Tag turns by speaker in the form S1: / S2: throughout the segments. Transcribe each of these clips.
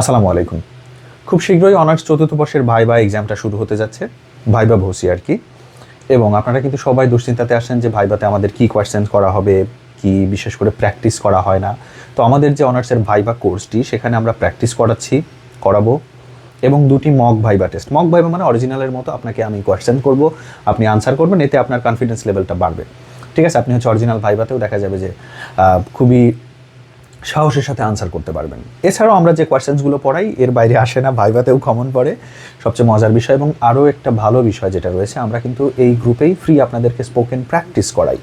S1: আসসালামু আলাইকুম। খুব শীঘ্রই অনার্স চতুর্থ বর্ষের ভাইবা এক্সামটা শুরু হতে যাচ্ছে, ভাইবা ভর্সি আর কি। এবং আপনারা কিন্তু সবাই দুশ্চিন্তাতে আসেন যে ভাইবাতে আমাদের কী কোয়েশ্চেন করা হবে, কি বিশেষ করে প্র্যাকটিস করা হয় না। তো আমাদের যে অনার্সের ভাইবা কোর্সটি, সেখানে আমরা প্র্যাকটিস করাবো এবং দুটি mock viva test. Mock viva মানে অরিজিনালের মতো আপনাকে আমি কোয়েশ্চেন করব, আপনি আনসার করবেন, এতে আপনার কনফিডেন্স লেভেলটা বাড়বে। ঠিক আছে, আপনি হচ্ছে অরিজিনাল ভাইবাতেও দেখা যাবে যে খুবই সাহসের সাথে আনসার করতে পারবেন। এছাড়াও আমরা যে কোয়েশ্চেন্সগুলো পড়াই এর বাইরে আসে না, ভাইভাতেও কমন পড়ে। সবচেয়ে মজার বিষয় এবং আরও একটা ভালো বিষয় যেটা রয়েছে, আমরা কিন্তু এই গ্রুপেই ফ্রি আপনাদেরকে স্পোকেন প্র্যাকটিস করাই।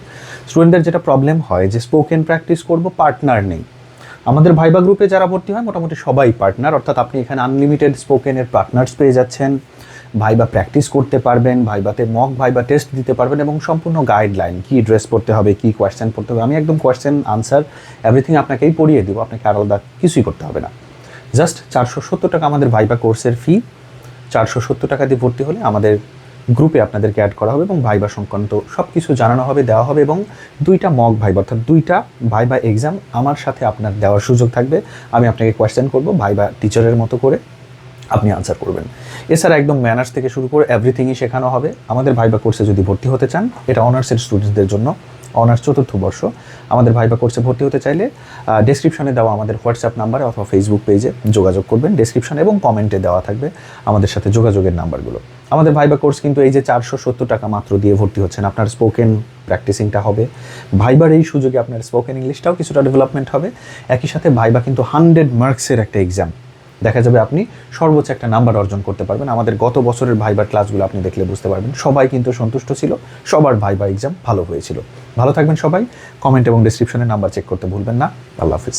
S1: স্টুডেন্টদের যেটা প্রবলেম হয় যে স্পোকেন প্র্যাকটিস করব, পার্টনার নেই। আমাদের ভাইবা গ্রুপে যারা ভর্তি হয় মোটামুটি সবাই পার্টনার, অর্থাৎ আপনি এখানে আনলিমিটেড স্পোকেনের পার্টনার্স পেয়ে যাচ্ছেন। ভাইবা প্র্যাকটিস করতে পারবেন, ভাইবাতে মক ভাইবা টেস্ট দিতে পারবেন এবং সম্পূর্ণ গাইডলাইন, কী ড্রেস পরতে হবে, কী কোয়েশ্চেন পড়তে হবে, আমি একদম কোয়েশ্চেন আনসার এভরিথিং আপনাকেই পড়িয়ে দেবো। আপনাকে আলাদা কিছুই করতে হবে না। জাস্ট 470 টাকা আমাদের ভাইবা কোর্সের ফি। 470 টাকা দিয়ে ভর্তি হলে আমাদের গ্রুপে আপনাদেরকে অ্যাড করা হবে এবং ভাইবা সংক্রান্ত সব কিছু জানানো হবে, দেওয়া হবে এবং 2টা মক ভাইবা অর্থাৎ 2টা ভাইবা এক্সাম আমার সাথে আপনার দেওয়ার সুযোগ থাকবে। আমি আপনাকে কোয়েশ্চেন করব, ভাইবা টিচারের মতো করে আপনি আনসার করবেন। এছাড়া একদম ম্যানার্স থেকে শুরু করে এভরিথিংই শেখানো হবে। আমাদের ভাইবা কোর্সে যদি ভর্তি হতে চান, এটা অনার্সের স্টুডেন্টসদের জন্য, অনার্স চতুর্থ বর্ষ। আমাদের ভাইবা কোর্সে ভর্তি হতে চাইলে ডেসক্রিপশনে দেওয়া আমাদের হোয়াটসঅ্যাপ নাম্বারে অথবা ফেসবুক পেজে যোগাযোগ করবেন। ডেসক্রিপশন এবং কমেন্টে দেওয়া থাকবে আমাদের সাথে যোগাযোগের নাম্বারগুলো। আমাদের ভাইবা কোর্স কিন্তু এই যে 470 টাকা মাত্র দিয়ে ভর্তি হচ্ছেন, আপনার স্পোকেন প্র্যাকটিসিংটা হবে, ভাইবার এই সুযোগে আপনার স্পোকেন ইংলিশটাও কিছুটা ডেভেলপমেন্ট হবে। একই সাথে ভাইবা কিন্তু 100 মার্কসের একটা এক্সাম, দেখা যাবে আপনি সর্বোচ্চ একটা নাম্বার অর্জন করতে পারবেন। আমাদের গত বছরের ভাইবার ক্লাসগুলো আপনি দেখলে বুঝতে পারবেন, সবাই কিন্তু সন্তুষ্ট ছিল, সবার ভাইবা এক্সাম ভালো হয়েছিল। ভালো থাকবেন সবাই। কমেন্ট এবং ডেসক্রিপশনের নাম্বার চেক করতে ভুলবেন না। আল্লাহ হাফিজ।